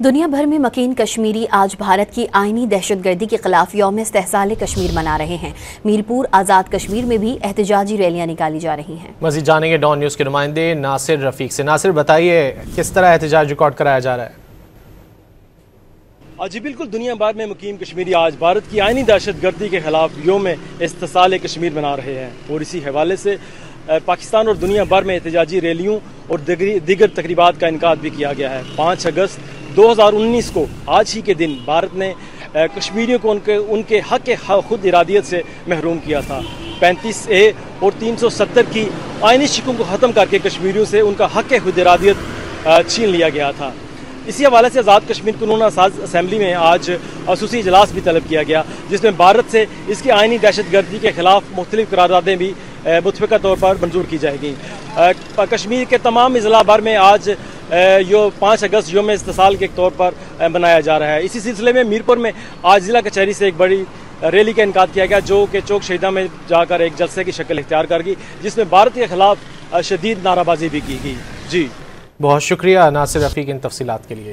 दुनिया भर में मकीन कश्मीरी आज भारत की आईनी दहशतगर्दी के खिलाफ यौम इस्तेहसाल कश्मीर मना रहे हैं। मीरपुर आज़ाद कश्मीर में भी एहतजाजी रैलियां निकाली जा रही हैं। मज़ीद जानेंगे डॉन न्यूज़ के नुमाइंदे नासिर रफीक से। नासिर, बताइए किस तरह एहतजाज रिकॉर्ड कराया जा रहा है? जी बिल्कुल, दुनिया भर में मुकीम कश्मीरी आज भारत की आईनी दहशतगर्दी के खिलाफ यौम इस्तेहसाल कश्मीर मना रहे हैं और इसी हवाले से पाकिस्तान और दुनिया भर में एहतजाजी रैलियों और दीगर तकरीबात का इनकाद भी किया गया है। 5 अगस्त 2019 को आज ही के दिन भारत ने कश्मीरियों को उनके हक के खुद इरादियत से महरूम किया था। 35A और 370 की आईनी शिकों को ख़त्म करके कश्मीरियों से उनका हक के खुद इरादियत छीन लिया गया था। इसी हवाले से आज़ाद कश्मीर कानून साज असम्बली में आज खसूसी इजलास भी तलब किया गया, जिसमें भारत से इसकी आईनी दहशतगर्दी के खिलाफ मुख्तलिफ करारदादें भी मुतफ़िक़ा तौर पर मंजूर की जाएगी। कश्मीर के तमाम ज़िला भर में आज यो 5 अगस्त यौम इस्तेहसाल के तौर पर मनाया जा रहा है। इसी सिलसिले में मीरपुर में आज ज़िला कचहरी से एक बड़ी रैली का इनकाद किया गया, जो कि चौक शहीदा में जाकर एक जलसे की शक्ल इख्तियार करेगी, जिसमें भारत के खिलाफ शदीद नाराबाजी भी की गई। जी बहुत शुक्रिया नासिर रफीक इन तफसीलात के लिए।